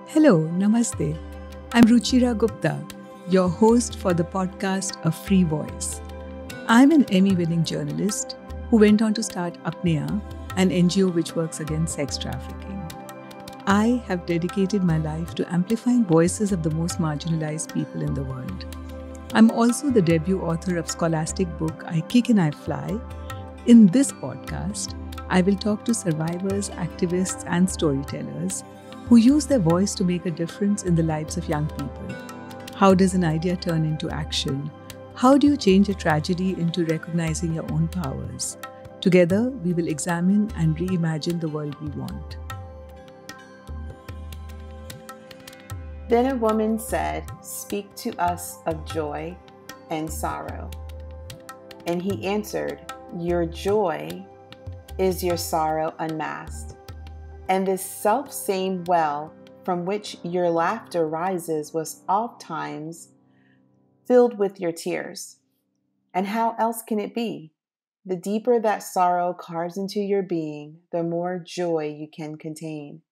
Hello, Namaste. I'm Ruchira Gupta, your host for the podcast A Free Voice. I'm an Emmy-winning journalist who went on to start Apnea, an NGO which works against sex trafficking. I have dedicated my life to amplifying voices of the most marginalized people in the world. I'm also the debut author of scholastic book I Kick and I Fly. In this podcast, I will talk to survivors, activists, and storytellers who use their voice to make a difference in the lives of young people. How does an idea turn into action? How do you change a tragedy into recognizing your own powers? Together, we will examine and reimagine the world we want. Then a woman said, "Speak to us of joy and sorrow." And he answered, "Your joy is your sorrow unmasked. And this self-same well from which your laughter rises was ofttimes filled with your tears. And how else can it be? The deeper that sorrow carves into your being, the more joy you can contain.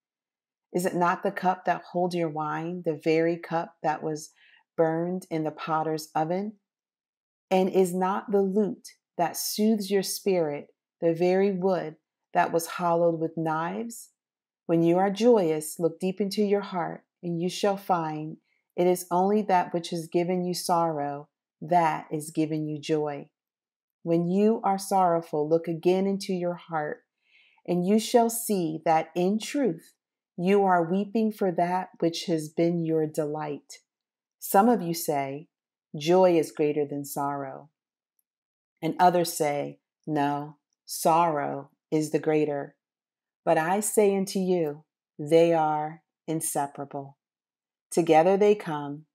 Is it not the cup that holds your wine, the very cup that was burned in the potter's oven? And is not the lute that soothes your spirit the very wood that was hollowed with knives? When you are joyous, look deep into your heart, and you shall find it is only that which has given you sorrow that is giving you joy. When you are sorrowful, look again into your heart, and you shall see that in truth you are weeping for that which has been your delight. Some of you say, joy is greater than sorrow. And others say, no, sorrow is the greater. But I say unto you, they are inseparable. Together they come,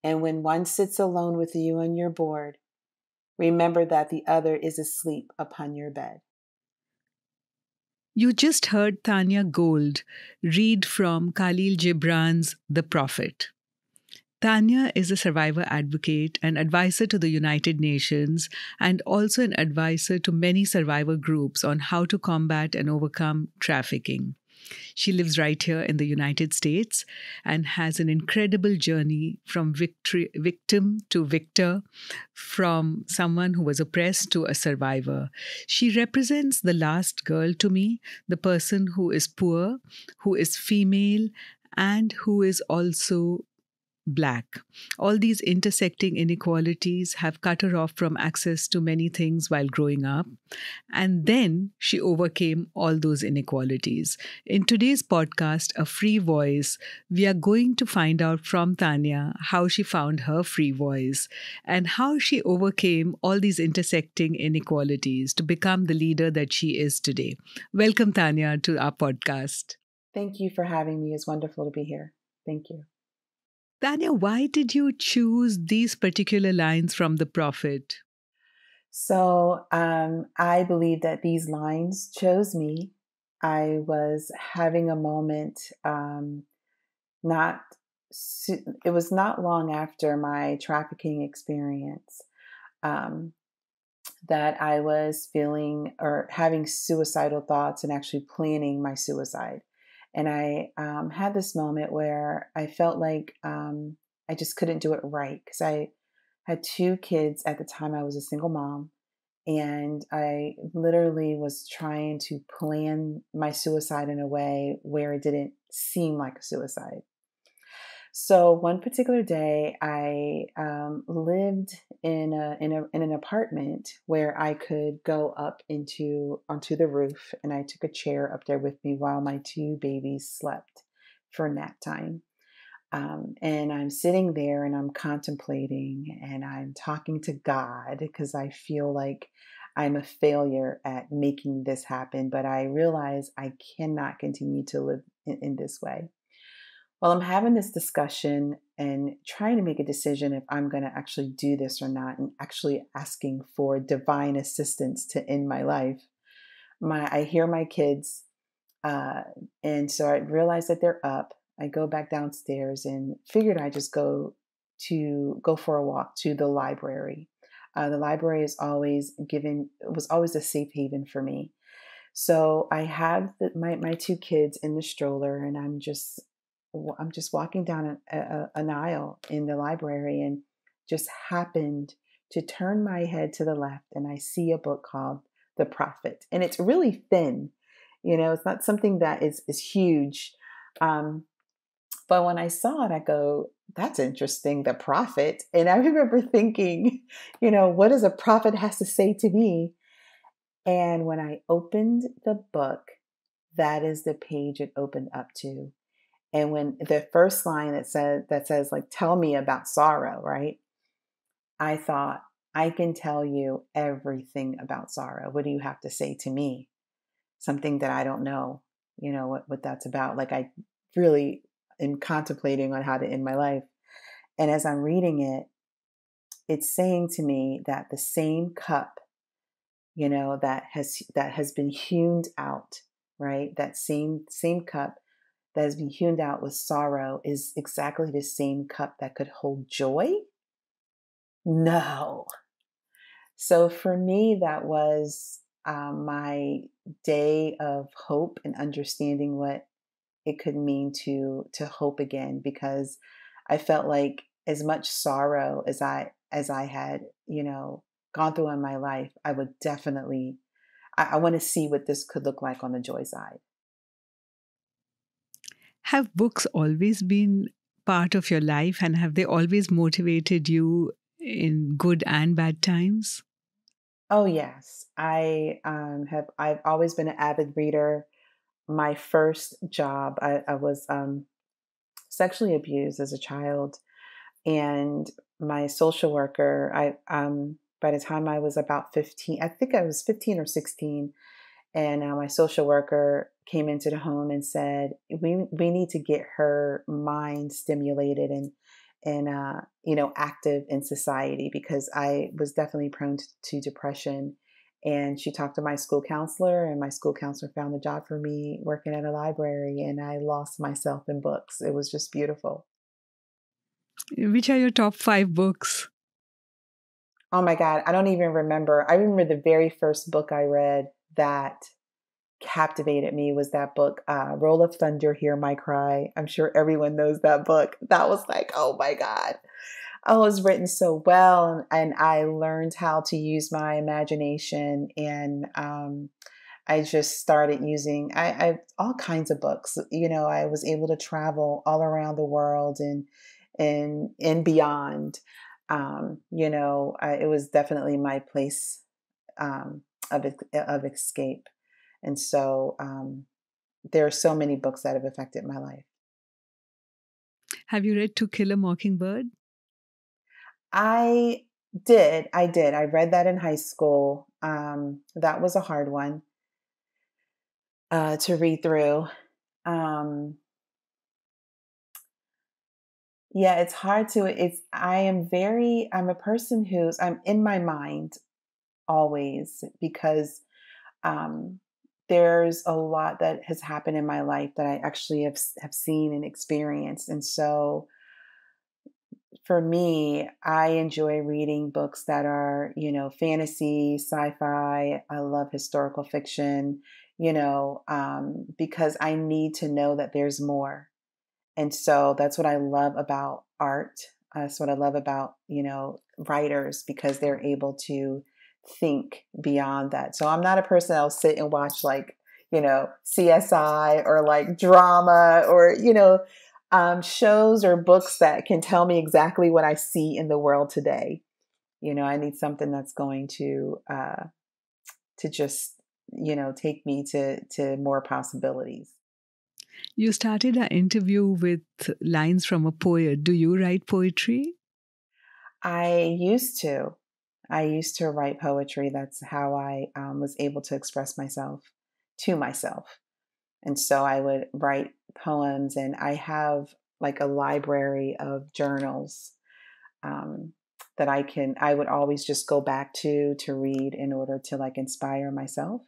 and when one sits alone with you on your board, remember that the other is asleep upon your bed. You just heard Tanya Gould read from Khalil Gibran's The Prophet. Tanya is a survivor advocate and advisor to the United Nations and also an advisor to many survivor groups on how to combat and overcome trafficking. She lives right here in the United States and has an incredible journey from victim to victor, from someone who was oppressed to a survivor. She represents the last girl to me, the person who is poor, who is female, and who is also Black. All these intersecting inequalities have cut her off from access to many things while growing up. And then she overcame all those inequalities. In today's podcast, A Free Voice, we are going to find out from Tanya how she found her free voice and how she overcame all these intersecting inequalities to become the leader that she is today. Welcome, Tanya, to our podcast. Thank you for having me. It's wonderful to be here. Thank you. Tanya, why did you choose these particular lines from the prophet? So I believe that these lines chose me. I was having a moment, not it was not long after my trafficking experience that I was feeling or having suicidal thoughts and actually planning my suicide. And I had this moment where I felt like I just couldn't do it right because I had two kids at the time. I was a single mom, and I literally was trying to plan my suicide in a way where it didn't seem like a suicide. So one particular day, I lived in an apartment where I could go up onto the roof, and I took a chair up there with me while my two babies slept for nap time. And I'm sitting there and I'm contemplating and I'm talking to God because I feel like I'm a failure at making this happen, but I realize I cannot continue to live in this way. Well, I'm having this discussion and trying to make a decision if I'm going to actually do this or not, and actually asking for divine assistance to end my life. I hear my kids, and so I realize that they're up. I go back downstairs and figured I'd just go for a walk to the library. The library was always a safe haven for me. So I have my two kids in the stroller, and I'm just I'm just walking down an aisle in the library and just happened to turn my head to the left, and I see a book called The Prophet. And it's really thin. It's not something that is huge. But when I saw it, I go, that's interesting, The Prophet. And I remember thinking, what does a prophet has to say to me? And when I opened the book, that is the page it opened up to. And when the first line that says like, tell me about sorrow, right? I thought, I can tell you everything about sorrow. What do you have to say to me? Something that I don't know, what that's about. Like, I really am contemplating on how to end my life. And as I'm reading it, it's saying to me that the same cup, that has been hewn out, right? That same cup that has been hewn out with sorrow is exactly the same cup that could hold joy. No. So for me, that was my day of hope and understanding what it could mean to hope again, because I felt like as much sorrow as I had, gone through in my life, I would definitely, I want to see what this could look like on the joy side. Have books always been part of your life, and have they always motivated you in good and bad times? Oh yes, I've always been an avid reader. My first job, I was sexually abused as a child, and my social worker, by the time I was about 15, I think I was 15 or 16, and my social worker came into the home and said, we need to get her mind stimulated and active in society, because I was definitely prone to depression. And she talked to my school counselor, and my school counselor found a job for me working at a library, and I lost myself in books. It was just beautiful. Which are your top 5 books? Oh my God, I don't even remember. I remember the very first book I read that captivated me was that book, Roll of Thunder, Hear My Cry. I'm sure everyone knows that book. That was like, oh my God. Oh, it was written so well. And I learned how to use my imagination. And I just started using I all kinds of books. I was able to travel all around the world and beyond. It was definitely my place of escape. And so there are so many books that have affected my life. Have you read To Kill a Mockingbird? I did. I did. I read that in high school. That was a hard one to read through. Um, yeah, it's hard to, I'm a person I'm in my mind always, because um, there's a lot that has happened in my life that I actually have seen and experienced. And so for me, I enjoy reading books that are, fantasy, sci-fi. I love historical fiction, because I need to know that there's more. And so that's what I love about art. That's what I love about, writers, because they're able to think beyond that. So I'm not a person that'll sit and watch like, CSI or like drama or, shows or books that can tell me exactly what I see in the world today. I need something that's going to just, take me to more possibilities. You started our interview with lines from a poet. Do you write poetry? I used to. I used to write poetry. That's how I was able to express myself to myself. And so I would write poems, and I have like a library of journals um, that I would always just go back to read in order to like inspire myself.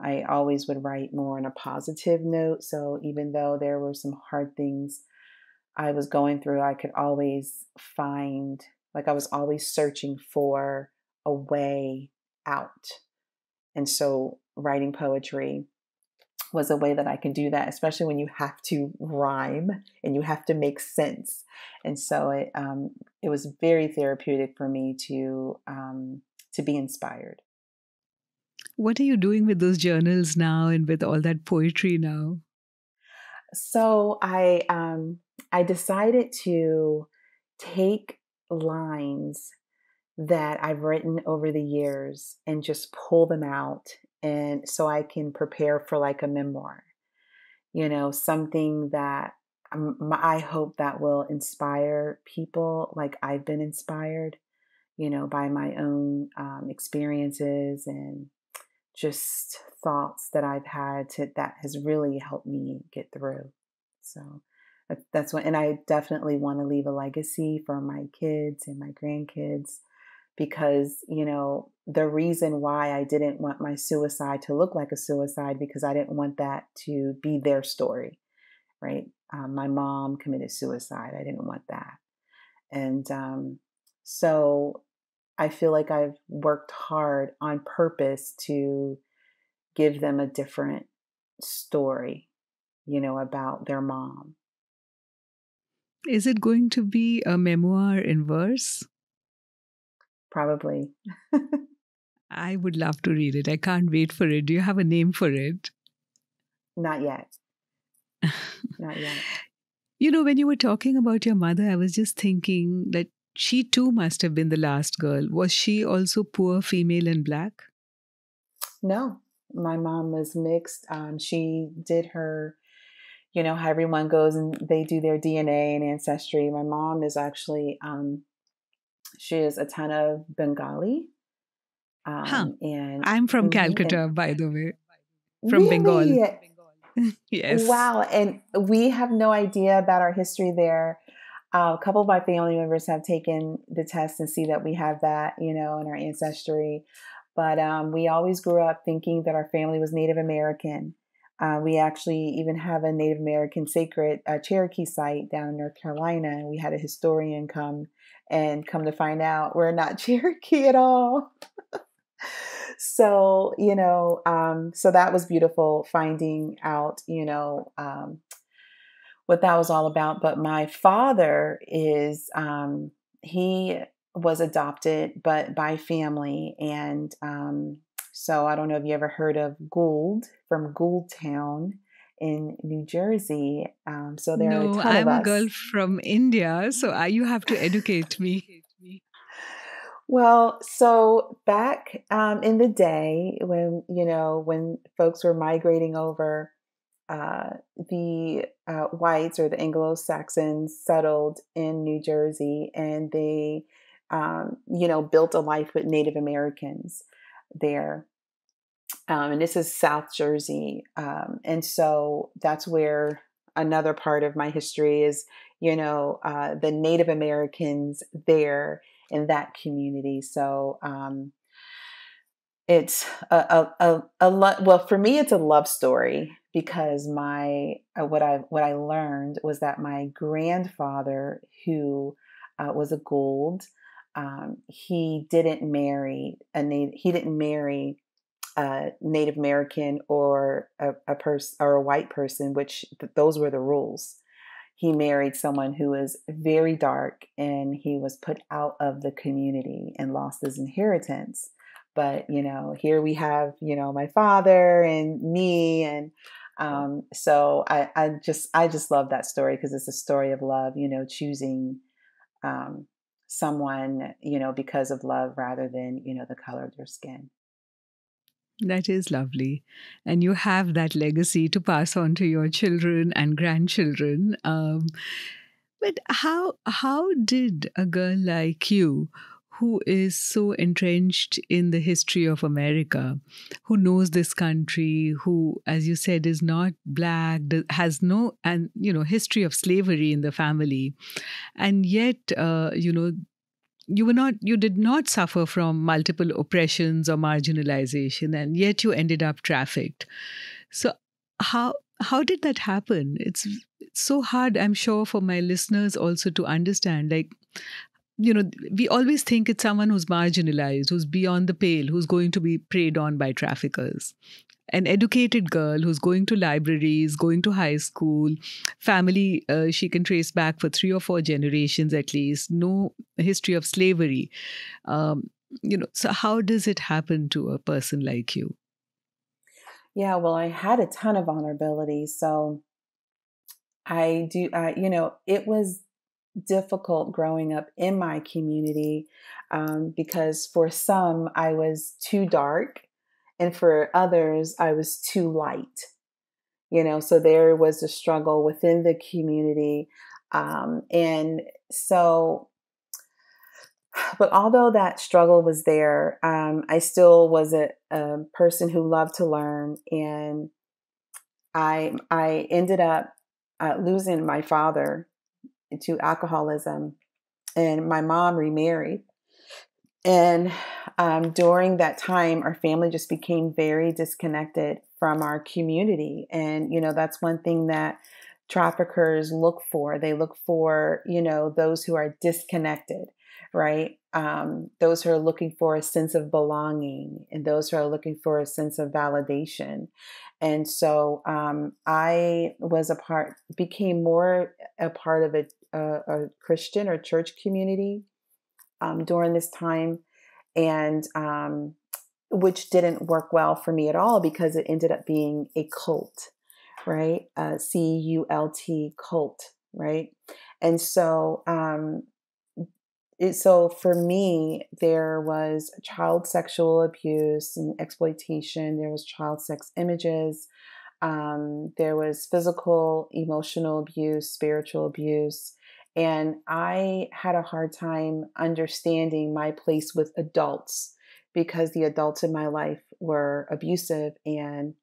I always would write more on a positive note. So even though there were some hard things I was going through, I could always find, like, I was always searching for a way out. And so writing poetry was a way that I can do that, especially when you have to rhyme and you have to make sense. And so it was very therapeutic for me to be inspired. What are you doing with those journals now and with all that poetry now? So I decided to take lines that I've written over the years and just pull them out, and so I can prepare for like a memoir. Something that I hope that will inspire people like I've been inspired, by my own experiences and just thoughts that I've had that has really helped me get through. So that's what, and I definitely want to leave a legacy for my kids and my grandkids, because, the reason why I didn't want my suicide to look like a suicide, because I didn't want that to be their story, right? My mom committed suicide. I didn't want that. And so I feel like I've worked hard on purpose to give them a different story, about their mom. Is it going to be a memoir in verse? Probably. I would love to read it. I can't wait for it. Do you have a name for it? Not yet. Not yet. When you were talking about your mother, I was just thinking that she too must have been the last girl. Was she also poor, female, and Black? No, my mom was mixed. She did her, how everyone goes and they do their DNA and ancestry. My mom is actually, she is a ton of Bengali. And I'm from Calcutta, and by the way, from really, Bengal. Yes. wow. And we have no idea about our history there. A couple of my family members have taken the test and see that we have that, in our ancestry. But we always grew up thinking that our family was Native American. We actually even have a Native American sacred Cherokee site down in North Carolina. And we had a historian come to find out we're not Cherokee at all. So, so that was beautiful finding out, what that was all about. But my father is, he was adopted, but by family. And so I don't know if you ever heard of Gould from Gouldtown in New Jersey. So there are a No, ton of I'm a us. girl from India, so you have to educate me. Well, so back in the day when, when folks were migrating over, the whites or the Anglo-Saxons settled in New Jersey, and they, built a life with Native Americans there. And this is South Jersey. And so that's where another part of my history is, the Native Americans there in that community. So it's well, for me, it's a love story, because what I learned was that my grandfather, who was a Gould, he didn't marry a Native American or a person or a white person, which those were the rules. He married someone who was very dark, and he was put out of the community and lost his inheritance. But, here we have, my father and me. And so I just love that story, because it's a story of love, choosing someone, because of love rather than, the color of their skin. That is lovely. And you have that legacy to pass on to your children and grandchildren. But how did a girl like you, who is so entrenched in the history of America, who knows this country, who, as you said, is not Black, has no history of slavery in the family, and yet you did not suffer from multiple oppressions or marginalization, and yet you ended up trafficked. So how did that happen? It's so hard, I'm sure, for my listeners also to understand. Like, we always think it's someone who's marginalized, who's beyond the pale, who's going to be preyed on by traffickers. an educated girl who's going to libraries, going to high school, family she can trace back for 3 or 4 generations at least, no history of slavery. Um, so how does it happen to a person like you? Yeah, well, I had a ton of vulnerability. So it was difficult growing up in my community because for some, I was too dark, and for others, I was too light. So there was a struggle within the community. And so, but although that struggle was there, I still was a person who loved to learn. And I ended up losing my father to alcoholism, and my mom remarried. And during that time, our family just became very disconnected from our community. And, that's one thing that traffickers look for. They look for, those who are disconnected, right? Those who are looking for a sense of belonging, and those who are looking for a sense of validation. And so I became more a part of a Christian or church community during this time, and which didn't work well for me at all because it ended up being a cult, right? CULT, cult, right? And so, so for me, there was child sexual abuse and exploitation. There was child sex images. There was physical, emotional abuse, spiritual abuse. And I had a hard time understanding my place with adults because the adults in my life were abusive, and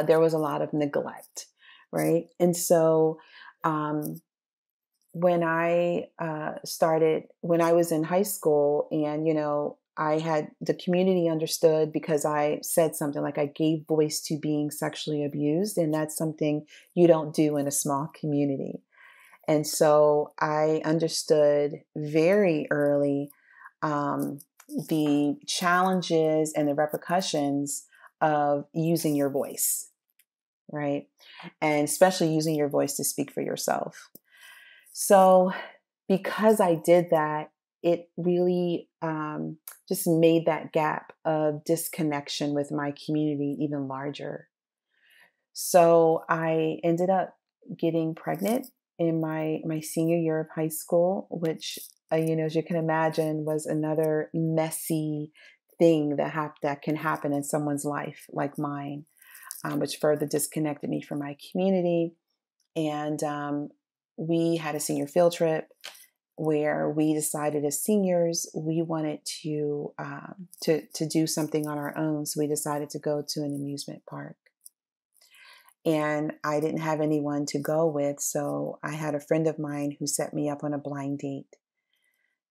there was a lot of neglect, right? And so when when I was in high school, and, I had the community understood because I said something like I gave voice to being sexually abused. And that's something you don't do in a small community. And so I understood very early the challenges and the repercussions of using your voice, right? And especially using your voice to speak for yourself. So because I did that, it really just made that gap of disconnection with my community even larger. So I ended up getting pregnant in my senior year of high school, which, as you can imagine, was another messy thing that can happen in someone's life like mine, which further disconnected me from my community. And we had a senior field trip where we decided as seniors we wanted to do something on our own. So we decided to go to an amusement park. And I didn't have anyone to go with, so I had a friend of mine who set me up on a blind date.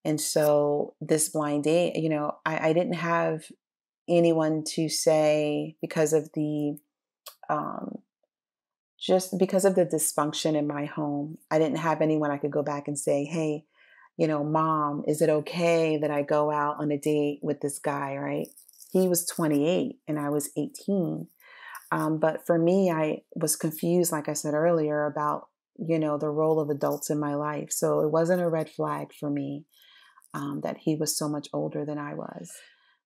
And so this blind date, I didn't have anyone to say because of just because of the dysfunction in my home. I didn't have anyone I could go back and say, hey, Mom, is it okay that I go out on a date with this guy, right? He was 28 and I was 18. But for me, I was confused, like I said earlier, about, the role of adults in my life. So it wasn't a red flag for me that he was so much older than I was.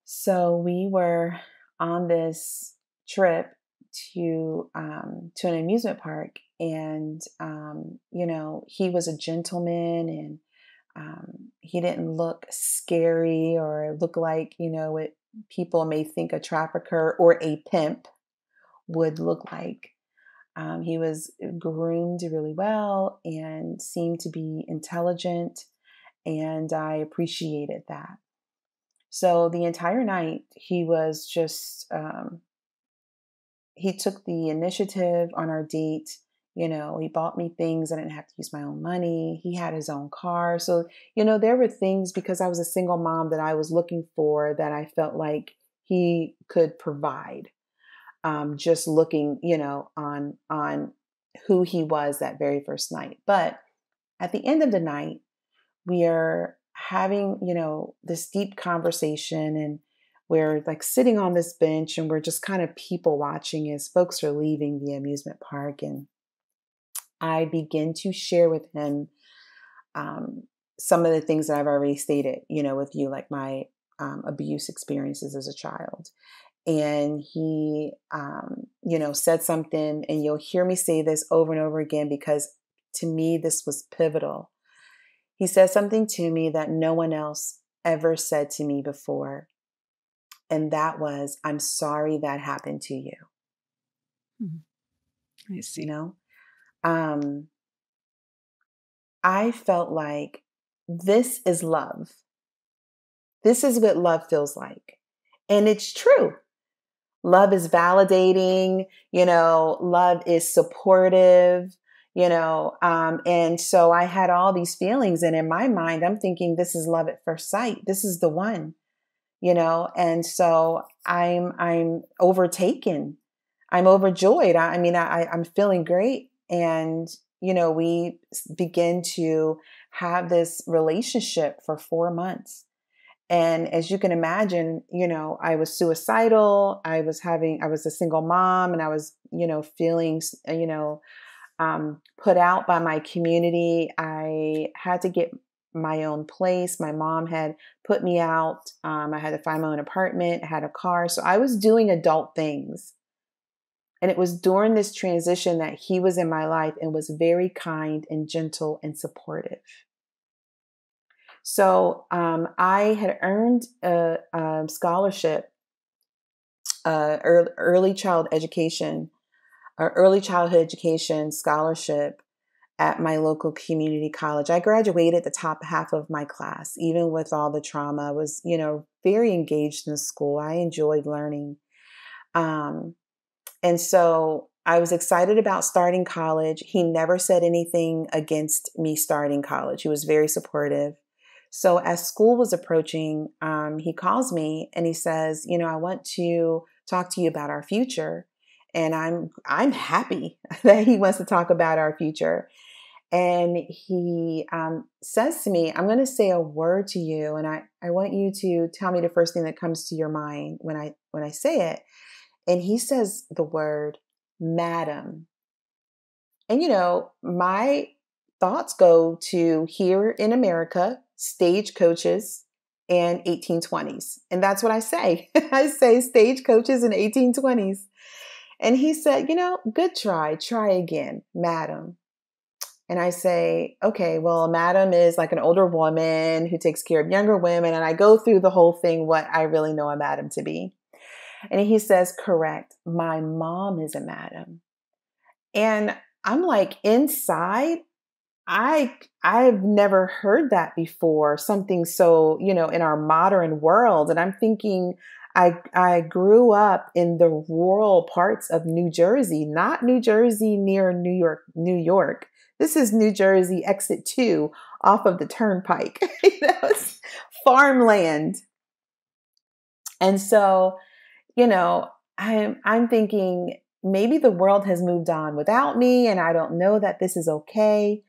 So we were on this trip to an amusement park, and, he was a gentleman, and he didn't look scary or look like, what people may think a trafficker or a pimp would look like. He was groomed really well and seemed to be intelligent, and I appreciated that. So the entire night, he was just, he took the initiative on our date. He bought me things. I didn't have to use my own money. He had his own car. So, there were things, because I was a single mom, that I was looking for that I felt like he could provide. Just looking, on who he was that very first night. But at the end of the night, we are having, this deep conversation, and we're like sitting on this bench and we're just kind of people watching as folks are leaving the amusement park. And I begin to share with him some of the things that I've already stated, with you, like my abuse experiences as a child. And he, said something, and you'll hear me say this over and over again, because to me, this was pivotal. He said something to me that no one else ever said to me before. And that was, I'm sorry that happened to you. I see. I felt like this is love. This is what love feels like. And it's true. Love is validating, love is supportive, and so I had all these feelings. And in my mind, I'm thinking, this is love at first sight. This is the one, and so I'm overtaken. I'm overjoyed. I'm feeling great. And, we begin to have this relationship for 4 months. And as you can imagine, I was suicidal. I was a single mom, and I was, feeling, put out by my community. I had to get my own place. My mom had put me out. I had to find my own apartment, I had a car. So I was doing adult things. And it was during this transition that he was in my life and was very kind and gentle and supportive. So I had earned a scholarship, early childhood education scholarship at my local community college. I graduated the top half of my class, even with all the trauma. I was, very engaged in school. I enjoyed learning. And so I was excited about starting college. He never said anything against me starting college. He was very supportive. So as school was approaching, he calls me and he says, I want to talk to you about our future. And I'm happy that he wants to talk about our future. And he says to me, I'm going to say a word to you. And I want you to tell me the first thing that comes to your mind when I say it. And he says the word, madam. And, my thoughts go to here in America, stagecoaches and 1820s. And that's what I say. I say stagecoaches and 1820s. And he said, good try again, madam. And I say, okay, well, madam is like an older woman who takes care of younger women. And I go through the whole thing, what I really know a madam to be. And he says, correct, my mom is a madam. And I'm like, inside, I've never heard that before, something so, in our modern world. And I'm thinking, I grew up in the rural parts of New Jersey, not New Jersey near New York. This is New Jersey exit 2 off of the turnpike. It's farmland. And so, I'm thinking maybe the world has moved on without me, and I don't know that this is okay.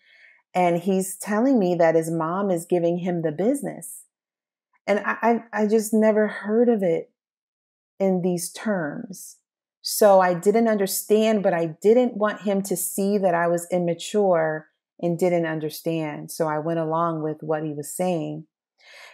And he's telling me that his mom is giving him the business. And I just never heard of it in these terms. So I didn't understand, but I didn't want him to see that I was immature and didn't understand. So I went along with what he was saying.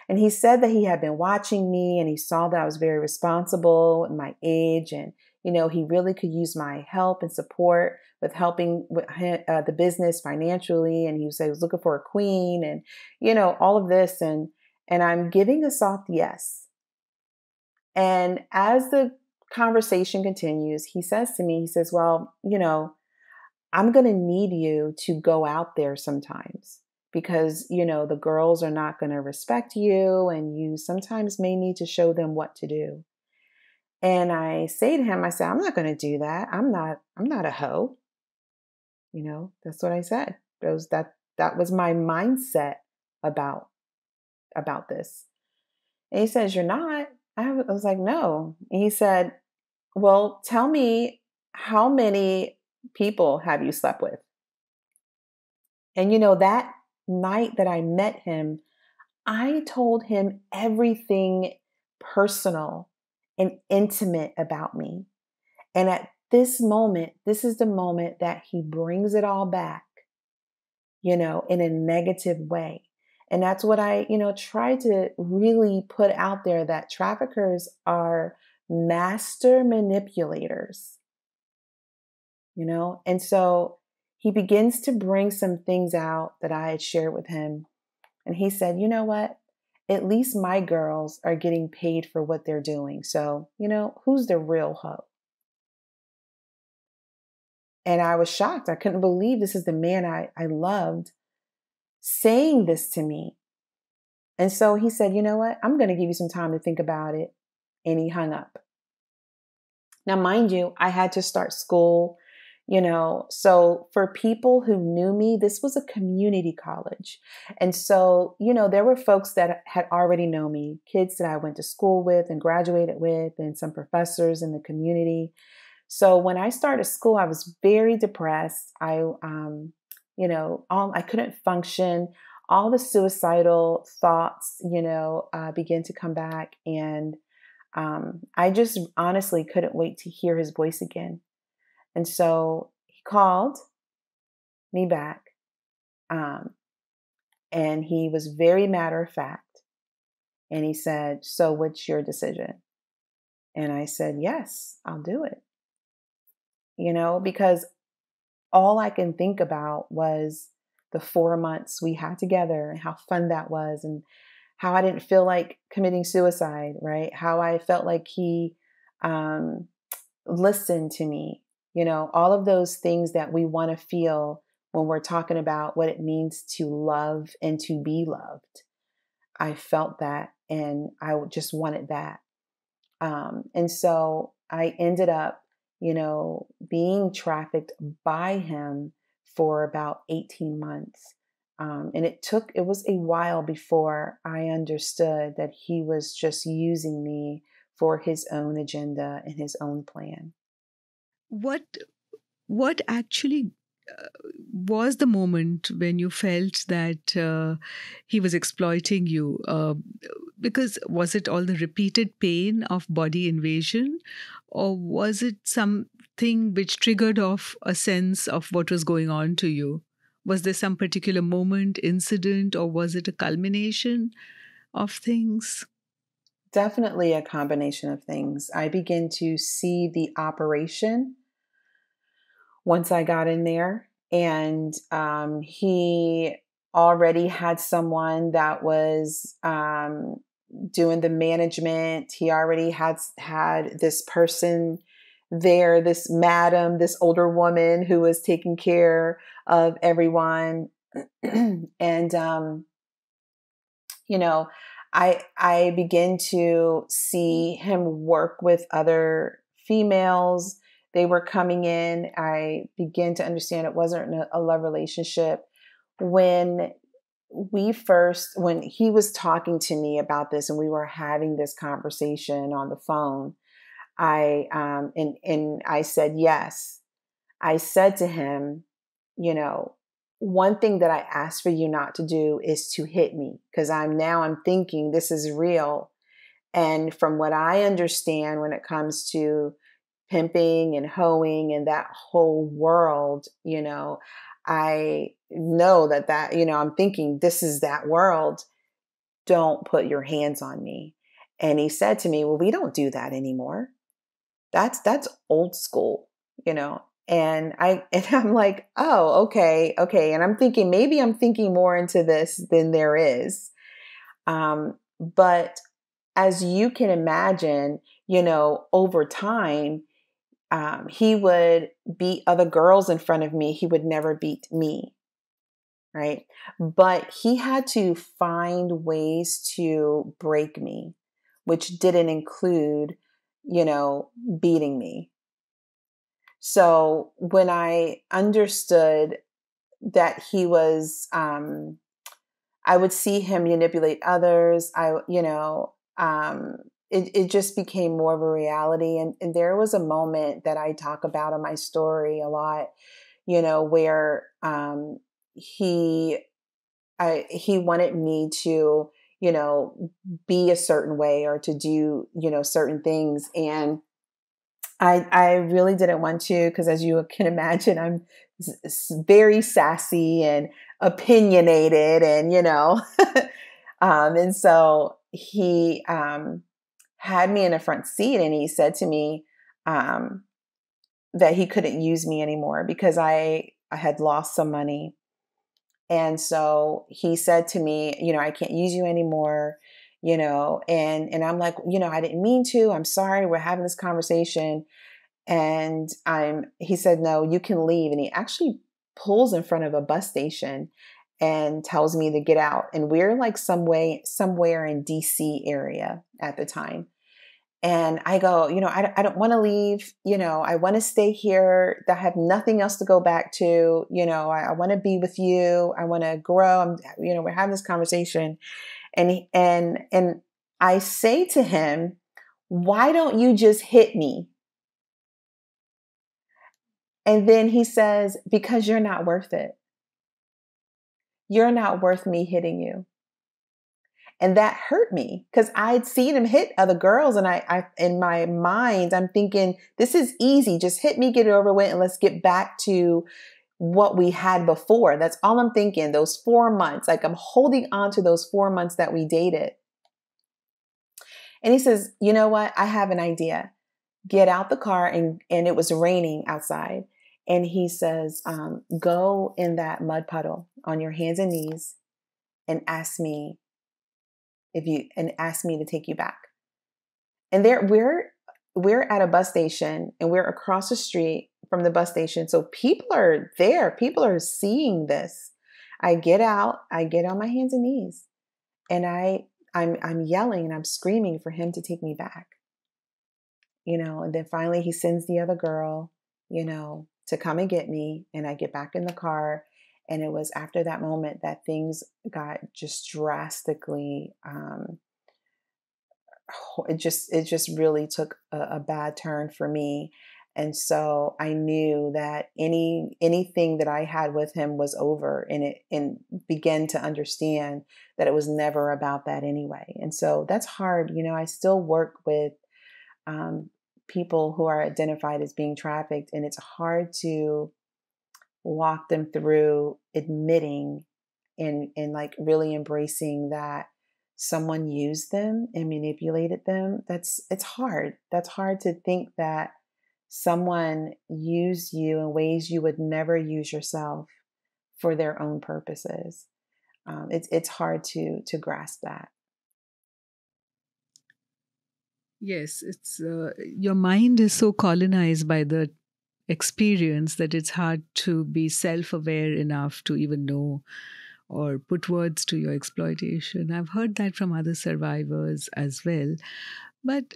And he said that he had been watching me and he saw that I was very responsible at my age. And, he really could use my help and support with helping with the business financially. And he was looking for a queen and, all of this. And I'm giving a soft yes. And as the conversation continues, he says to me, well, I'm going to need you to go out there sometimes because, the girls are not going to respect you and you sometimes may need to show them what to do. And I say to him, I'm not going to do that. I'm not a hoe. That's what I said. That was my mindset about this. And he says, you're not. I was like, no. And he said, well, tell me, how many people have you slept with? And that night that I met him, I told him everything personal and intimate about me. And at this moment, this is the moment that he brings it all back, in a negative way. And that's what I, try to really put out there, that traffickers are master manipulators, And so he begins to bring some things out that I had shared with him. And he said, you know what? At least my girls are getting paid for what they're doing. So, who's the real hoe? And I was shocked. I couldn't believe this is the man I loved saying this to me. And so he said, you know what? I'm going to give you some time to think about it. And he hung up. Now, mind you, I had to start school, so for people who knew me, this was a community college. And so, there were folks that had already known me, kids that I went to school with and graduated with, and some professors in the community. So when I started school, I was very depressed. I couldn't function. All the suicidal thoughts, began to come back. And I just honestly couldn't wait to hear his voice again. And so he called me back. And he was very matter of fact. And he said, so what's your decision? And I said, yes, I'll do it. Because all I can think about was the 4 months we had together and how fun that was, and how I didn't feel like committing suicide, right? How I felt like he listened to me, all of those things that we want to feel when we're talking about what it means to love and to be loved. I felt that, and I just wanted that. And so I ended up, being trafficked by him for about 18 months. And it was a while before I understood that he was just using me for his own agenda and his own plan. What actually was the moment when you felt that he was exploiting you? Because was it all the repeated pain of body invasion, or was it something which triggered off a sense of what was going on to you? Was there some particular moment, incident, or was it a culmination of things? Definitely a combination of things. I began to see the operation once I got in there, and he already had someone that was doing the management. He already had this person there, this madam, this older woman who was taking care of everyone. And, I begin to see him work with other females. They were coming in. I began to understand it wasn't a love relationship. When he was talking to me about this and we were having this conversation on the phone, and I said, yes. I said to him, one thing that I asked for you not to do is to hit me, because I'm thinking this is real. And from what I understand when it comes to pimping and hoeing and that whole world, I know that, I'm thinking this is that world. Don't put your hands on me. And he said to me, well, we don't do that anymore. That's old school, And I'm like, oh, okay. And I'm thinking, maybe I'm thinking more into this than there is. But as you can imagine, over time, he would beat other girls in front of me. He would never beat me. Right. But he had to find ways to break me, which didn't include, beating me. So when I understood that he was, I would see him manipulate others. It just became more of a reality. And there was a moment that I talk about in my story a lot, where he wanted me to, be a certain way or to do, certain things. And I really didn't want to, because as you can imagine, I'm very sassy and opinionated and, and so he had me in a front seat and he said to me that he couldn't use me anymore because I had lost some money. And so he said to me, I can't use you anymore, and I'm like, I didn't mean to. I'm sorry. We're having this conversation. And he said, no, you can leave. And he actually pulls in front of a bus station and tells me to get out. And we're like somewhere in DC area at the time. And I go, I don't want to leave. I want to stay here. I have nothing else to go back to. I want to be with you. I want to grow. We're having this conversation. And I say to him, why don't you just hit me? And then he says, because you're not worth it. You're not worth me hitting you. And that hurt me because I'd seen him hit other girls. And I in my mind, I'm thinking, this is easy. Just hit me, get it over with, and let's get back to what we had before. That's all I'm thinking. Those 4 months, like I'm holding on to those 4 months that we dated. And he says, you know what? I have an idea. Get out the car. And it was raining outside. And he says, go in that mud puddle on your hands and knees and ask me to take you back. And we're at a bus station and we're across the street from the bus station. So people are there. People are seeing this. I get out, I get on my hands and knees, and I'm yelling and I'm screaming for him to take me back. And then finally he sends the other girl, to come and get me, and I get back in the car. And it was after that moment that things got just drastically, it just really took a bad turn for me. And so I knew that anything that I had with him was over, and began to understand that it was never about that anyway. And so that's hard. I still work with people who are identified as being trafficked, and it's hard to walk them through admitting and like really embracing that someone used them and manipulated them. It's hard. That's hard to think that someone used you in ways you would never use yourself for their own purposes. It's hard to grasp that. Yes, it's your mind is so colonized by the experience that it's hard to be self-aware enough to even know or put words to your exploitation. I've heard that from other survivors as well. But,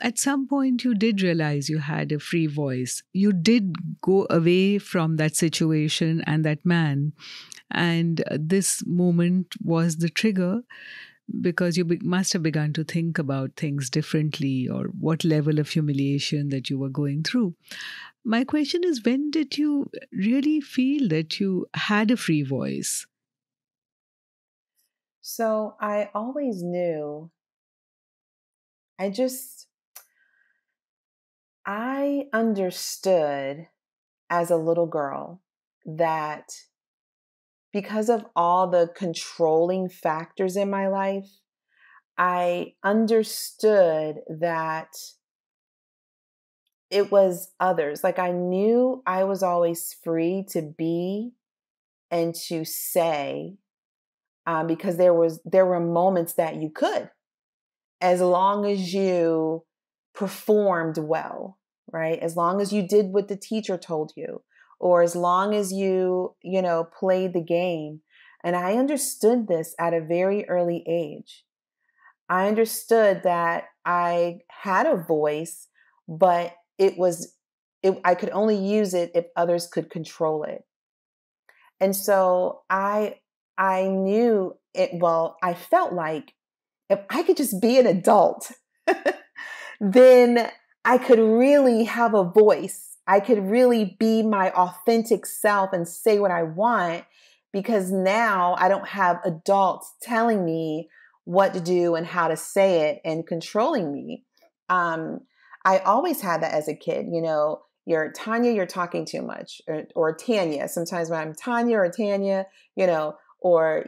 at some point you did realize you had a free voice. You did go away from that situation and that man. And this moment was the trigger, because you must have begun to think about things differently, or what level of humiliation that you were going through. My question is, when did you really feel that you had a free voice? So I always knew, I understood as a little girl that because of all the controlling factors in my life, I understood that it was others. Like I knew I was always free to be and to say, because there were moments that you could, as long as you performed well, right? As long as you did what the teacher told you, or as long as you, played the game. And I understood this at a very early age. I understood that I had a voice, but I could only use it if others could control it. And so I knew it, well, I felt like if I could just be an adult, then I could really have a voice. I could really be my authentic self and say what I want, because now I don't have adults telling me what to do and how to say it and controlling me. I always had that as a kid, you're Tanya, you're talking too much, or Tanya. Sometimes when I'm Tanya or Tanya, or,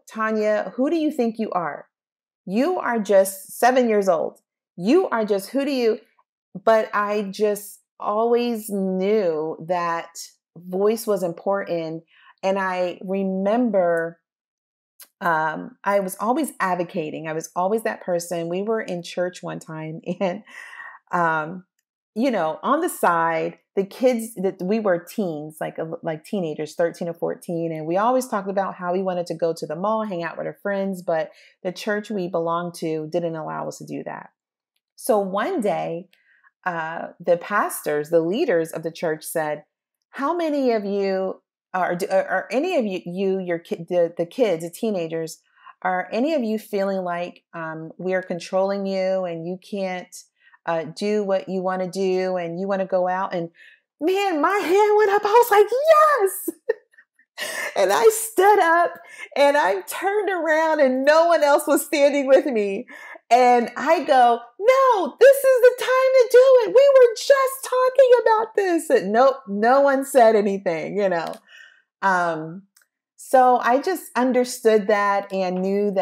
Tanya, who do you think you are? You are just 7 years old. You are just, who do you, but I just always knew that voice was important. And I remember I was always advocating. I was always that person. We were in church one time and, on the side, the kids that we were teens, like teenagers, 13 or 14. And we always talked about how we wanted to go to the mall, hang out with our friends, but the church we belonged to didn't allow us to do that. So one day, the pastors, the leaders of the church said, how many of you are any of your the kids, the teenagers, are any of you feeling like we are controlling you and you can't do what you want to do and you want to go out? And man, my hand went up. I was like, yes. And I stood up and I turned around and no one else was standing with me. And I go, no, this is the time to do it. We were just talking about this. And nope, no one said anything, So I just understood that and knew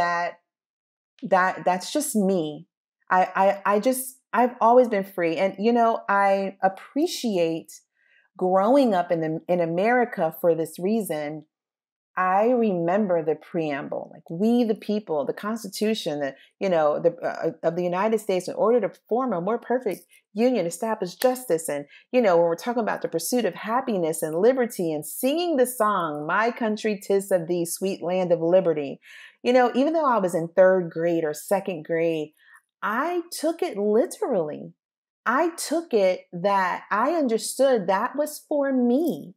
that's just me. I've always been free. And, I appreciate growing up in America for this reason. I remember the preamble, like we, the people, the Constitution, of the United States, in order to form a more perfect union, establish justice. And, when we're talking about the pursuit of happiness and liberty and singing the song, My Country 'Tis of Thee, Sweet Land of Liberty, even though I was in third grade or second grade, I took it literally. I took it that I understood that was for me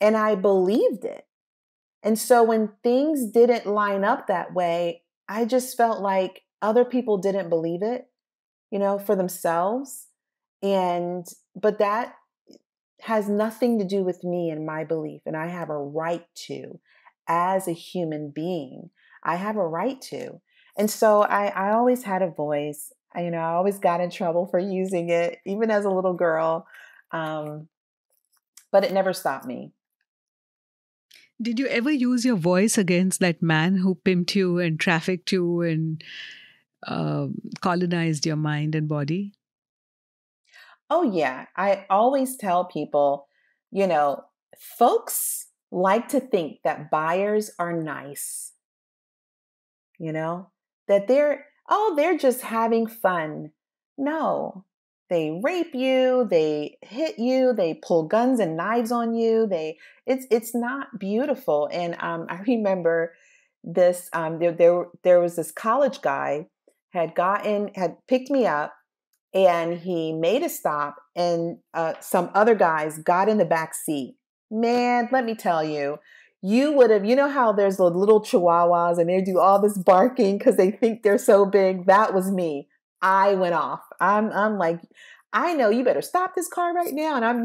and I believed it. And so when things didn't line up that way, I just felt like other people didn't believe it, for themselves. But that has nothing to do with me and my belief. And I have a right to, as a human being, I have a right to. And so I always had a voice. I always got in trouble for using it, even as a little girl. But it never stopped me. Did you ever use your voice against that man who pimped you and trafficked you and colonized your mind and body? Oh, yeah. I always tell people, folks like to think that buyers are nice, that they're just having fun. No, they rape you, they hit you, they pull guns and knives on you. It's not beautiful. And I remember this. There was this college guy had picked me up, and he made a stop, and some other guys got in the back seat. Man, let me tell you. You would have, how there's the little chihuahuas and they do all this barking because they think they're so big. That was me. I went off. I'm like, I know you better stop this car right now. And I'm,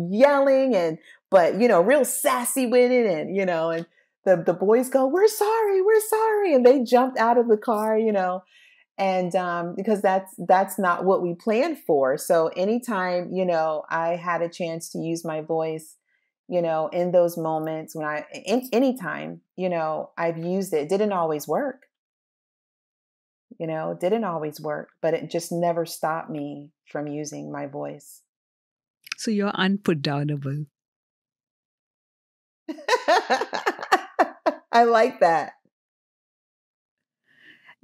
yelling but real sassy with it. And, and the boys go, we're sorry. And they jumped out of the car, and because that's not what we planned for. So anytime, I had a chance to use my voice, in those moments anytime, I've used it. It didn't always work. Didn't always work, but it just never stopped me from using my voice. So you're unputdownable. I like that.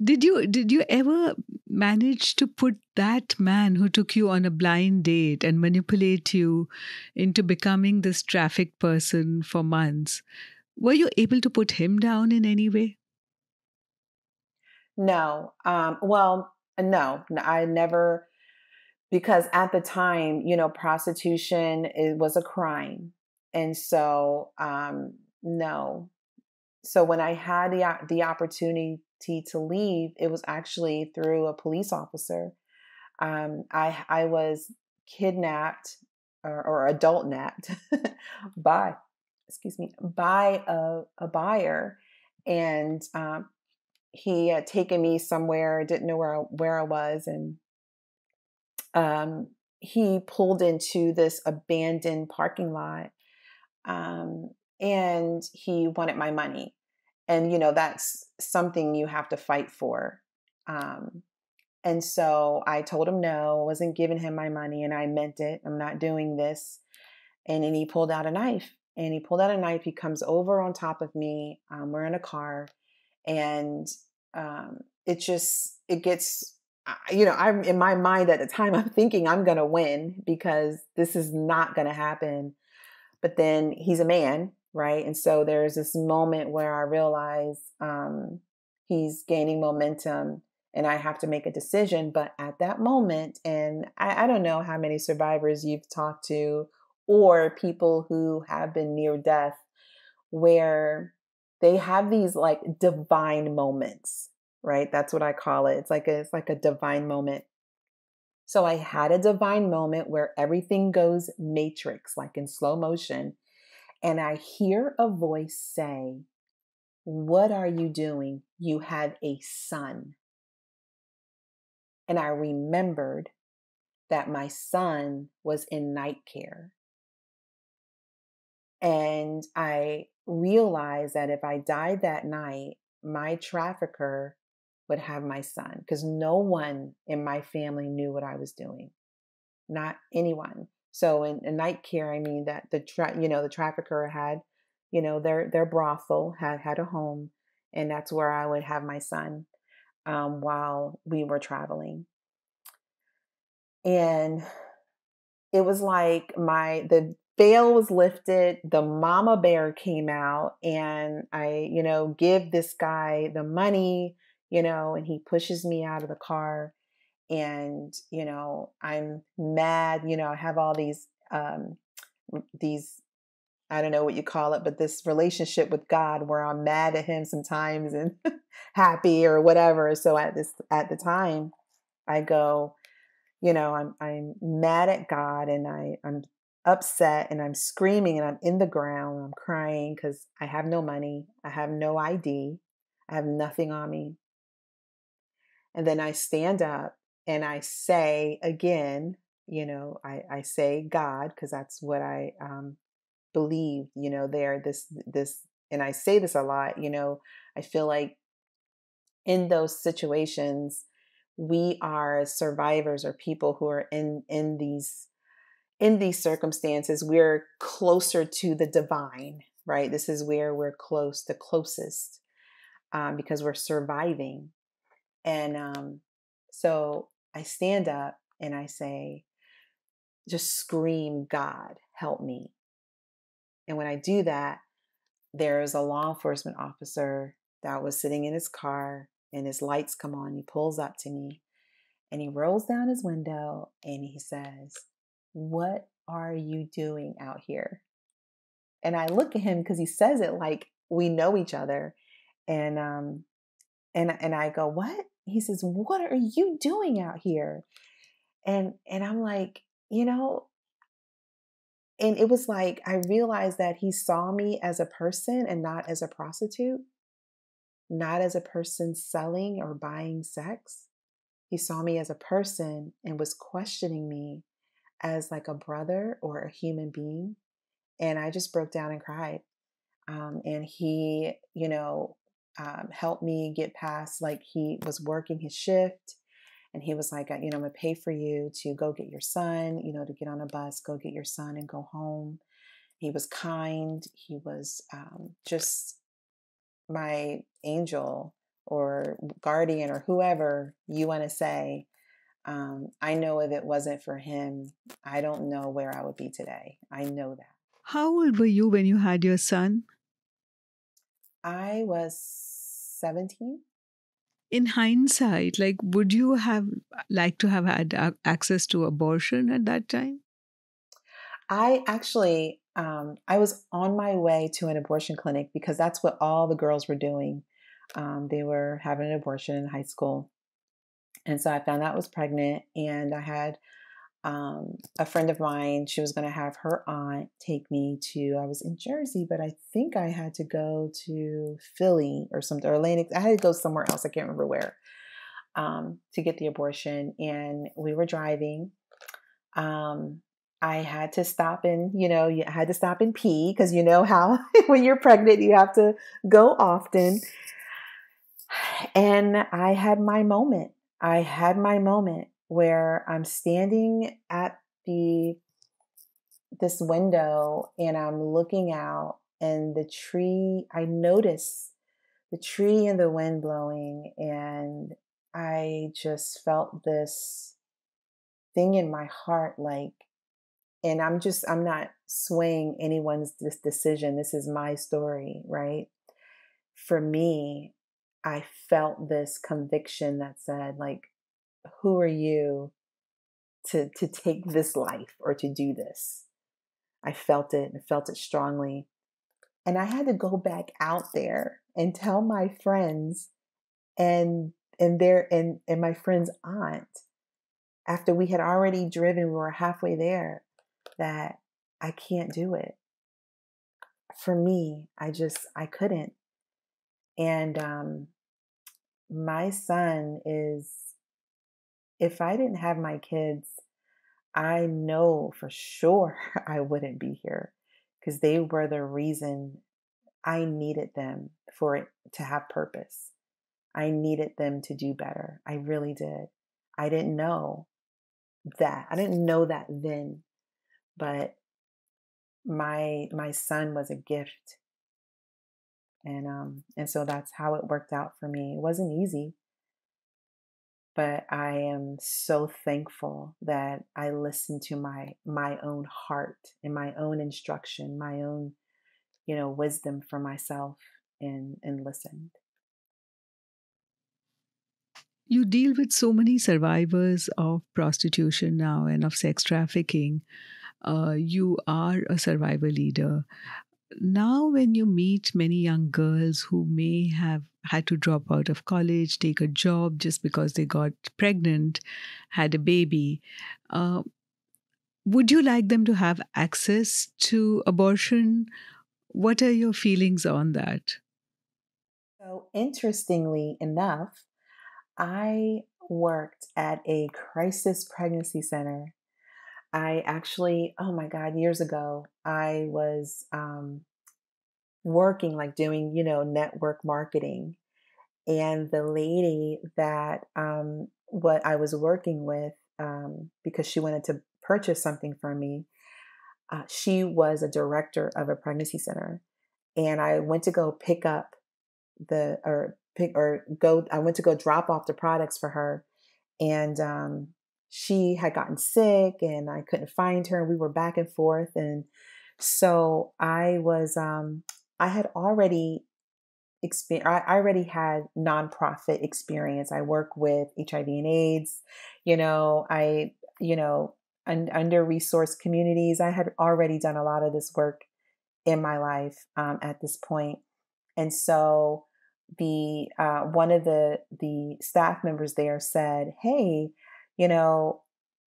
Did you ever manage to put that man who took you on a blind date and manipulate you into becoming this trafficked person for months? Were you able to put him down in any way? No. Well, no, I never, because at the time, prostitution was a crime. And so, no. So when I had the opportunity to leave, it was actually through a police officer. I was kidnapped or adult napped by a buyer, and he had taken me somewhere, didn't know where I was, and he pulled into this abandoned parking lot, and he wanted my money. And, that's something you have to fight for. And so I told him no, I wasn't giving him my money, and I meant it. I'm not doing this. And then he pulled out a knife. He comes over on top of me. We're in a car, and it gets, I'm in my mind at the time, I'm thinking I'm going to win because this is not going to happen. But then he's a man, right? And so there's this moment where I realize he's gaining momentum and I have to make a decision. But at that moment, and I don't know how many survivors you've talked to or people who have been near death, where they have these like divine moments, right? That's what I call it. It's like a divine moment. So I had a divine moment where everything goes matrix, like in slow motion. And I hear a voice say, "What are you doing? You have a son." And I remembered that my son was in night care. And I realized that if I died that night, my trafficker would have my son, because no one in my family knew what I was doing. Not anyone. So in night care, I mean that the trafficker had, their brothel had a home, and that's where I would have my son while we were traveling. And it was like the veil was lifted, the mama bear came out, and I, give this guy the money, and he pushes me out of the car. And, I'm mad, I have all these, I don't know what you call it, but this relationship with God where I'm mad at him sometimes and happy or whatever. So at the time I go, I'm mad at God, and I'm upset, and I'm screaming, and I'm in the ground, I'm crying because I have no money. I have no ID. I have nothing on me. And then I stand up and I say again, I say God, because that's what I believe, this, and I say this a lot, I feel like in those situations, we are survivors or people who are in these circumstances, we're closer to the divine, right? This is where we're the closest, because we're surviving. And so I stand up and I say, just scream, "God, help me." And when I do that, there's a law enforcement officer that was sitting in his car, and his lights come on. He pulls up to me and he rolls down his window and he says, "What are you doing out here?" And I look at him because he says it like we know each other. And and I go, "What?" He says, "What are you doing out here?" And I'm like, and it was like I realized that he saw me as a person and not as a prostitute, not as a person selling or buying sex. He saw me as a person and was questioning me as like a brother or a human being. And I just broke down and cried. And he, helped me get past, like he was working his shift. And he was like, I'm going to pay for you to go get your son, to get on a bus, go get your son and go home. He was kind. He was just my angel or guardian or whoever you want to say. I know if it wasn't for him, I don't know where I would be today. I know that. How old were you when you had your son? I was 17. In hindsight, like, would you have liked to have had access to abortion at that time? I actually, I was on my way to an abortion clinic because that's what all the girls were doing. They were having an abortion in high school. And so I found out I was pregnant, and I had a friend of mine, she was going to have her aunt take me to, I was in Jersey, but I think I had to go to Philly or something, or Atlantic. I had to go somewhere else. I can't remember where, to get the abortion. And we were driving. I had to stop and, you had to stop and pee because you know how when you're pregnant, you have to go often. And I had my moment. I had my moment where I'm standing at this window and I'm looking out, and the tree, I notice the tree and the wind blowing, and I just felt this thing in my heart, like, and I'm not swaying anyone's decision. This is my story, right? For me, I felt this conviction that said, like, who are you to take this life or to do this? I felt it strongly. And I had to go back out there and tell my friends and my friend's aunt, after we had already driven, we were halfway there, that I can't do it. For me, I couldn't. And my son is, if I didn't have my kids, I know for sure I wouldn't be here, because they were the reason. I needed them for it to have purpose. I needed them to do better. I really did. I didn't know that. I didn't know that then, but my son was a gift. And so that's how it worked out for me. It wasn't easy, but I am so thankful that I listened to my own heart and my own instruction, my own, wisdom for myself, and listened. You deal with so many survivors of prostitution now and of sex trafficking. You are a survivor leader. Now, when you meet many young girls who may have had to drop out of college, take a job just because they got pregnant, had a baby, uh, would you like them to have access to abortion? What are your feelings on that? So interestingly enough, I worked at a crisis pregnancy center. I actually, oh my God, years ago, I was working, like doing, network marketing. And the lady that what I was working with, because she wanted to purchase something from me, she was a director of a pregnancy center. And I went to go pick up I went to go drop off the products for her. And she had gotten sick and I couldn't find her. And we were back and forth. And so I had already I already had nonprofit experience. I work with HIV and AIDS, I, under resourced communities. I had already done a lot of this work in my life at this point. And so the one of the staff members there said, "Hey, you know,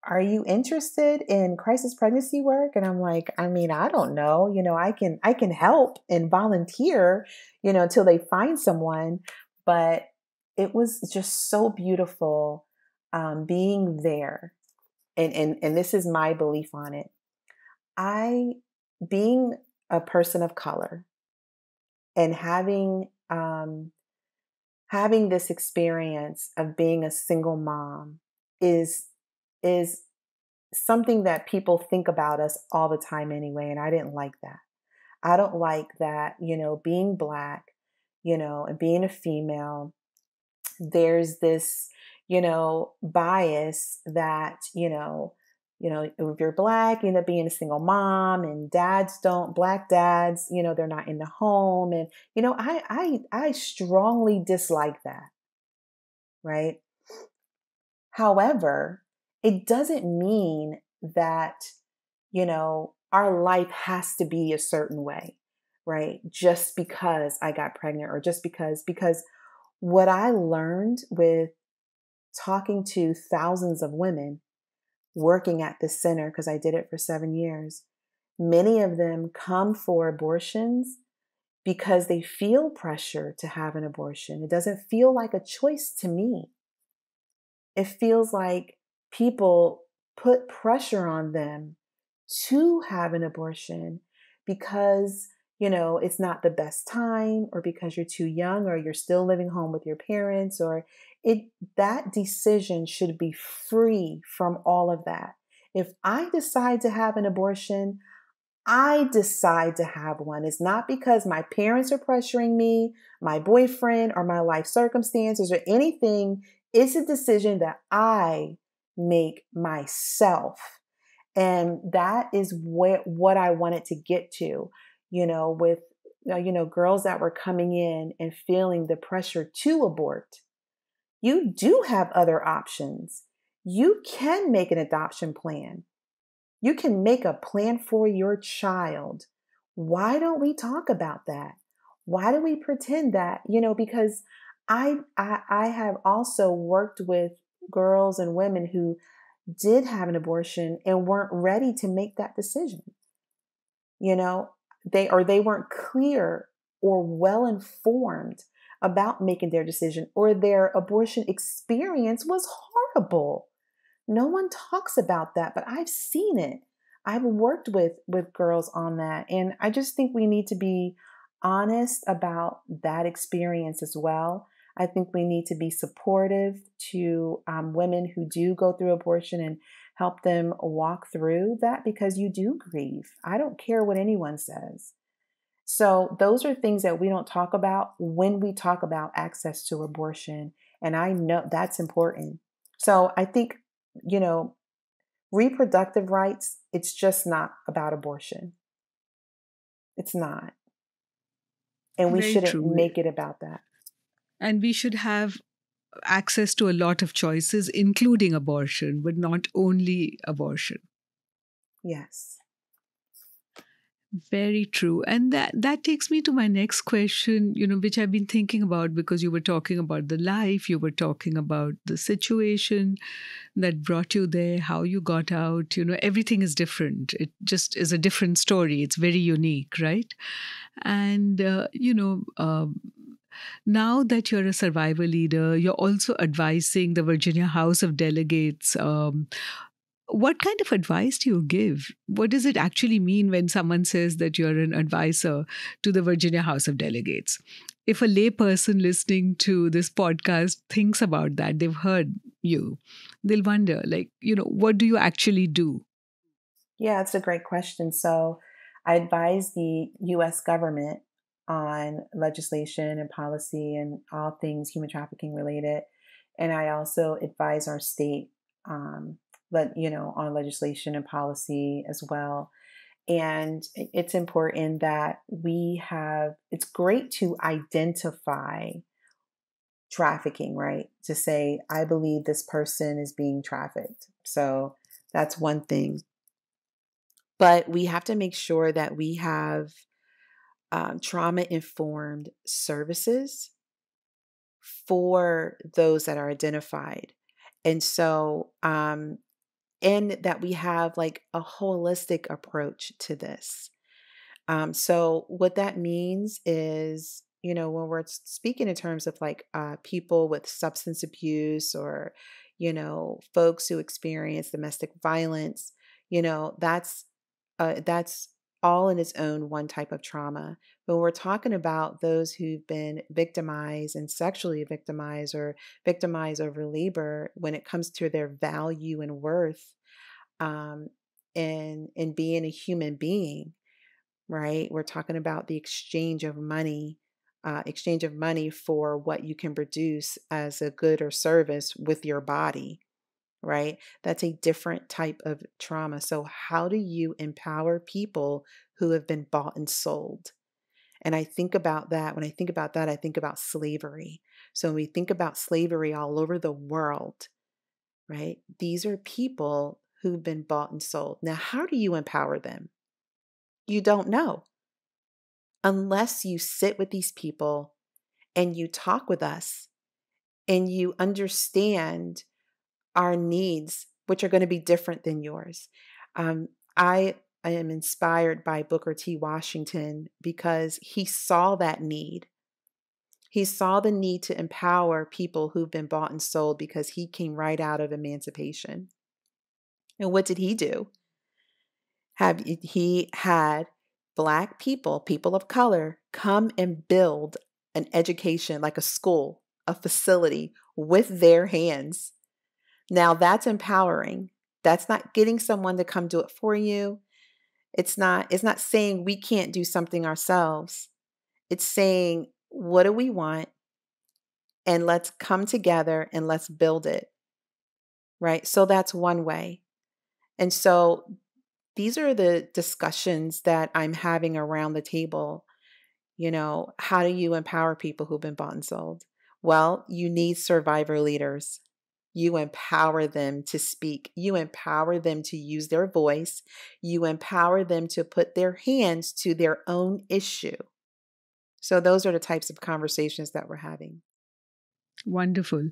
are you interested in crisis pregnancy work?" And I'm like, I mean, I don't know. I can help and volunteer, until they find someone. But it was just so beautiful being there. And this is my belief on it. I being a person of color and having this experience of being a single mom is is something that people think about us all the time anyway, and I didn't like that. I don't like that, being Black, and being a female, there's this, bias that, if you're Black, you end up being a single mom, and Black dads, they're not in the home. And, I strongly dislike that. Right. However, it doesn't mean that, our life has to be a certain way, right? Just because I got pregnant, or just because what I learned with talking to thousands of women working at the center, because I did it for 7 years, many of them come for abortions because they feel pressure to have an abortion. It doesn't feel like a choice to me. It feels like people put pressure on them to have an abortion because, it's not the best time, or because you're too young, or you're still living home with your parents, or that decision should be free from all of that. If I decide to have an abortion, I decide to have one. It's not because my parents are pressuring me, my boyfriend, or my life circumstances, or anything. It's a decision that I make myself. And that is what I wanted to get to, with, girls that were coming in and feeling the pressure to abort. You do have other options. You can make an adoption plan. You can make a plan for your child. Why don't we talk about that? Why do we pretend that? Because I have also worked with girls and women who did have an abortion and weren't ready to make that decision. They weren't clear or well informed about making their decision, or their abortion experience was horrible. No one talks about that, but I've seen it. I've worked with girls on that. And I just think we need to be honest about that experience as well. I think we need to be supportive to women who do go through abortion and help them walk through that, because you do grieve. I don't care what anyone says. So those are things that we don't talk about when we talk about access to abortion. And I know that's important. So I think, reproductive rights, it's just not about abortion. It's not. And we Very shouldn't true. make it about that. And we should have access to a lot of choices, including abortion, but not only abortion. Yes. Very true. And that takes me to my next question, which I've been thinking about, because you were talking about the life, you were talking about the situation that brought you there, how you got out, everything is different. It just is a different story. It's very unique, right? And, now that you're a survivor leader, you're also advising the Virginia House of Delegates. What kind of advice do you give? What does it actually mean when someone says that you're an advisor to the Virginia House of Delegates? If a layperson listening to this podcast thinks about that, they've heard you, they'll wonder, what do you actually do? Yeah, it's a great question. So I advise the U.S. government on legislation and policy and all things human trafficking related. And I also advise our state, on legislation and policy as well. And it's important that it's great to identify trafficking, right? To say, I believe this person is being trafficked. So that's one thing. But we have to make sure that we have trauma-informed services for those that are identified. And so, and that we have like a holistic approach to this. So what that means is, when we're speaking in terms of like people with substance abuse, or, folks who experience domestic violence, that's all in its own one type of trauma. But when we're talking about those who've been victimized and sexually victimized, or victimized over labor, when it comes to their value and worth, and being a human being, right? We're talking about the exchange of money for what you can produce as a good or service with your body, right? That's a different type of trauma. So how do you empower people who have been bought and sold? And I think about that. When I think about that, I think about slavery. So when we think about slavery all over the world, right? These are people who've been bought and sold. Now, how do you empower them? You don't know unless you sit with these people and you talk with us and you understand our needs which are going to be different than yours. I am inspired by Booker T. Washington because he saw that need. He saw the need to empower people who've been bought and sold because he came right out of emancipation. And what did he do? He had Black people, people of color, come and build an education, like a school, a facility with their hands. Now that's empowering. That's not getting someone to come do it for you. It's not saying we can't do something ourselves. It's saying, what do we want? And let's come together and let's build it. Right? So that's one way. And so these are the discussions that I'm having around the table. How do you empower people who've been bought and sold? Well, you need survivor leaders. You empower them to speak. You empower them to use their voice. You empower them to put their hands to their own issue. So those are the types of conversations that we're having. Wonderful.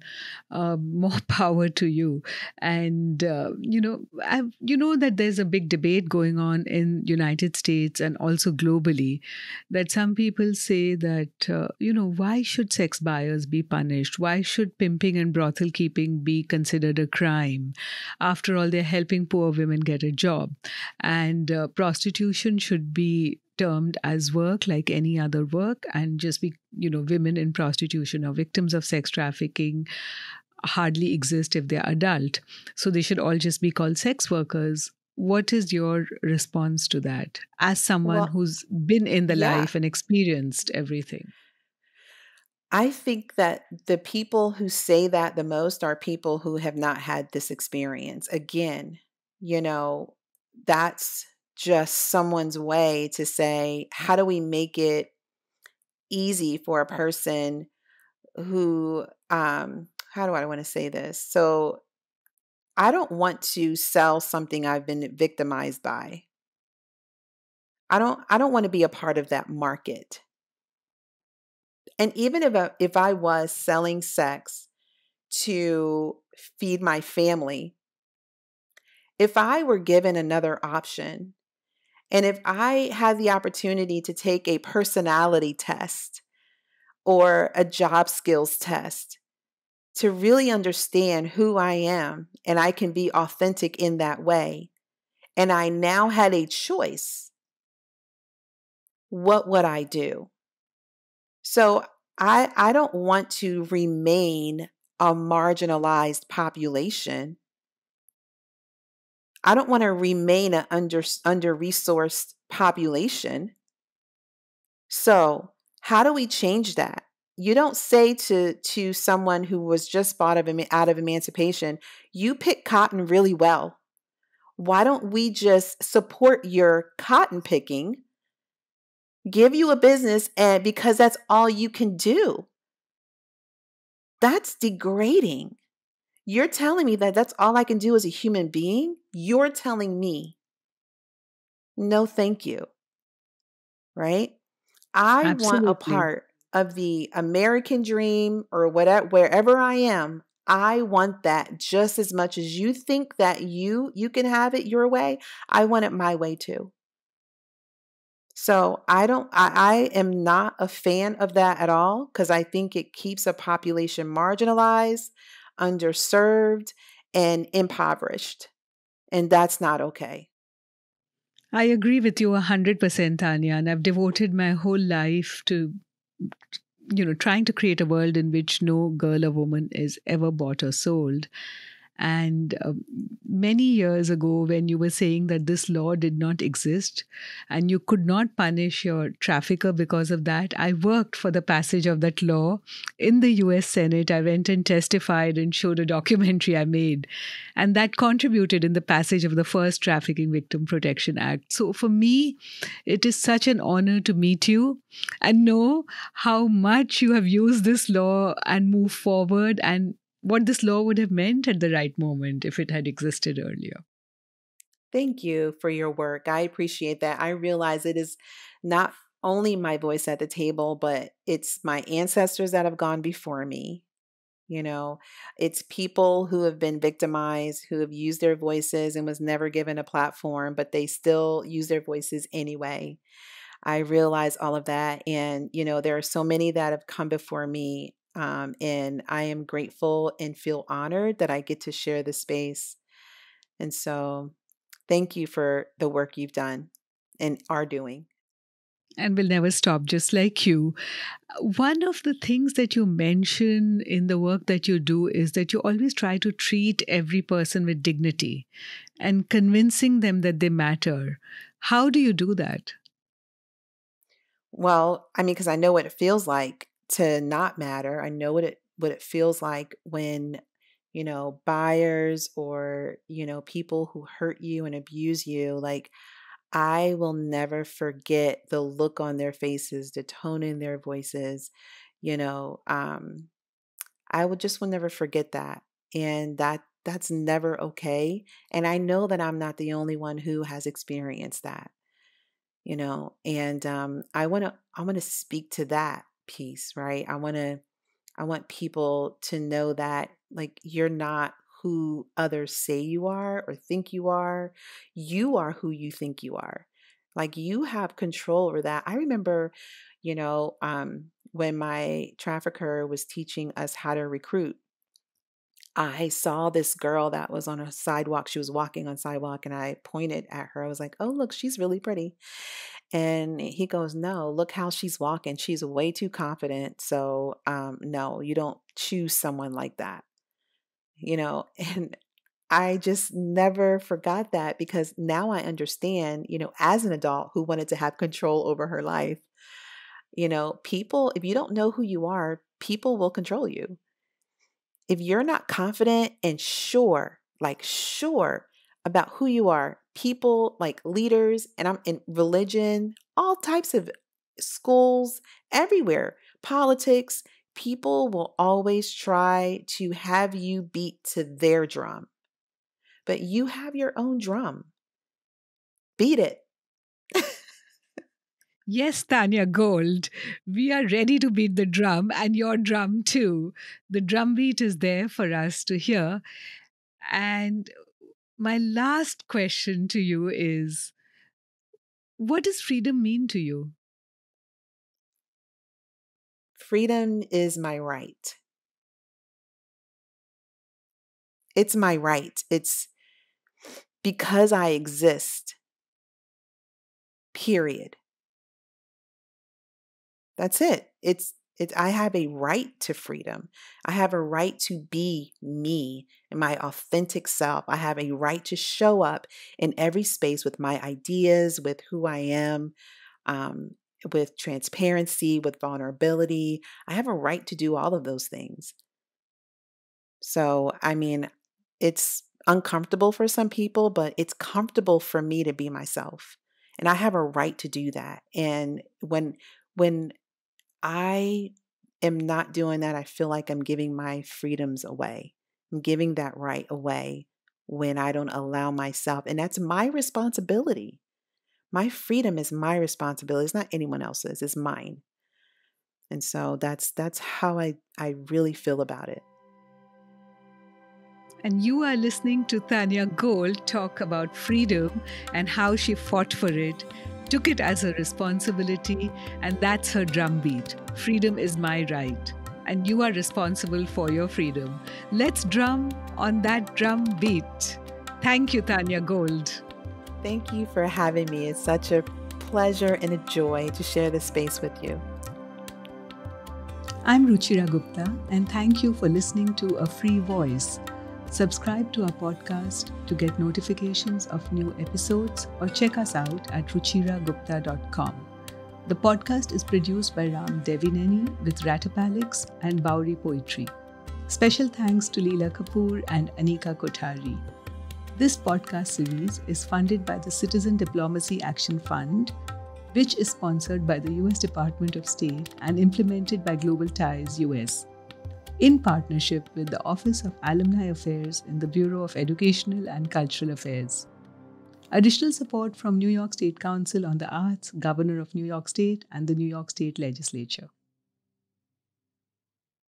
More power to you. And, you know that there's a big debate going on in United States and also globally that some people say that, why should sex buyers be punished? Why should pimping and brothel keeping be considered a crime? After all, they're helping poor women get a job. And prostitution should be termed as work like any other work, and just be, women in prostitution or victims of sex trafficking hardly exist if they're adult. So they should all just be called sex workers. What is your response to that as someone who's been in the life and experienced everything? I think that the people who say that the most are people who have not had this experience. Again, that's just someone's way to say, how do we make it easy for a person who, how do I want to say this? So I don't want to sell something I've been victimized by. I don't want to be a part of that market. And even if I was selling sex to feed my family, if I were given another option, and if I had the opportunity to take a personality test or a job skills test to really understand who I am, and I can be authentic in that way, and I now had a choice, what would I do? So I don't want to remain a marginalized population. I don't want to remain an under-resourced population. So how do we change that? You don't say to someone who was just bought out of emancipation, you pick cotton really well. Why don't we just support your cotton picking, give you a business, and because that's all you can do? That's degrading. You're telling me that that's all I can do as a human being? You're telling me, no, thank you. Right? I Absolutely. want a part of the American dream, or whatever, wherever I am. I want that just as much as you think that you can have it your way. I want it my way too. So I am not a fan of that at all, because I think it keeps a population marginalized, underserved, and impoverished. And that's not okay. I agree with you 100%, Tanya, and I've devoted my whole life to, trying to create a world in which no girl or woman is ever bought or sold. And many years ago, when you were saying that this law did not exist and you could not punish your trafficker because of that, I worked for the passage of that law in the US Senate. I went and testified and showed a documentary I made. And that contributed in the passage of the first Trafficking Victim Protection Act. So for me, it is such an honor to meet you and know how much you have used this law and move forward, and what this law would have meant at the right moment if it had existed earlier. Thank you for your work. I appreciate that. I realize it is not only my voice at the table, but it's my ancestors that have gone before me. It's people who have been victimized, who have used their voices and was never given a platform, but they still use their voices anyway. I realize all of that. And, there are so many that have come before me. And I am grateful and feel honored that I get to share this space. And so thank you for the work you've done and are doing. And will never stop, just like you. One of the things that you mention in the work that you do is that you always try to treat every person with dignity and convincing them that they matter. How do you do that? Well, I mean, because I know what it feels like to not matter. I know what it feels like when, buyers or, people who hurt you and abuse you, like I will never forget the look on their faces, the tone in their voices, you know, um, will never forget that. And that's never okay. And I know that I'm not the only one who has experienced that, and I want to speak to that piece, right? I want people to know that like you're not who others say you are or think you are. You are who you think you are. Like you have control over that. I remember, when my trafficker was teaching us how to recruit, I saw this girl that was on a sidewalk. She was walking on sidewalk and I pointed at her. I was like, "Oh, look, she's really pretty." And he goes, "No, look how she's walking. She's way too confident. So, no, you don't choose someone like that." And I just never forgot that because now I understand, as an adult who wanted to have control over her life, people, if you don't know who you are, people will control you. If you're not confident and sure, like sure about who you are, people like leaders, and I'm in religion, all types of schools, everywhere, politics, people will always try to have you beat to their drum. But you have your own drum. Beat it. Yes, Tanya Gould, we are ready to beat the drum and your drum too. The drum beat is there for us to hear. And my last question to you is, what does freedom mean to you? Freedom is my right. It's my right. It's because I exist, period. That's it. I have a right to freedom. I have a right to be me and my authentic self. I have a right to show up in every space with my ideas, with who I am, um, with transparency, with vulnerability. I have a right to do all of those things. So, I mean, it's uncomfortable for some people, but it's comfortable for me to be myself. And I have a right to do that. And when I am not doing that, I feel like I'm giving my freedoms away. I'm giving that right away when I don't allow myself. And that's my responsibility. My freedom is my responsibility. It's not anyone else's, it's mine. And so that's how I really feel about it. And you are listening to Tanya Gould talk about freedom and how she fought for it, took it as a responsibility, and that's her drumbeat. Freedom is my right, and you are responsible for your freedom. Let's drum on that drum beat. Thank you, Tanya Gould. Thank you for having me. It's such a pleasure and a joy to share this space with you. I'm Ruchira Gupta, and thank you for listening to A Free Voice. Subscribe to our podcast to get notifications of new episodes or check us out at ruchiragupta.com. The podcast is produced by Ram Devineni with Ratapalix and Bowery Poetry. Special thanks to Leela Kapoor and Anika Kothari. This podcast series is funded by the Citizen Diplomacy Action Fund, which is sponsored by the U.S. Department of State and implemented by Global Ties US, in partnership with the Office of Alumni Affairs in the Bureau of Educational and Cultural Affairs. Additional support from New York State Council on the Arts, Governor of New York State, and the New York State Legislature.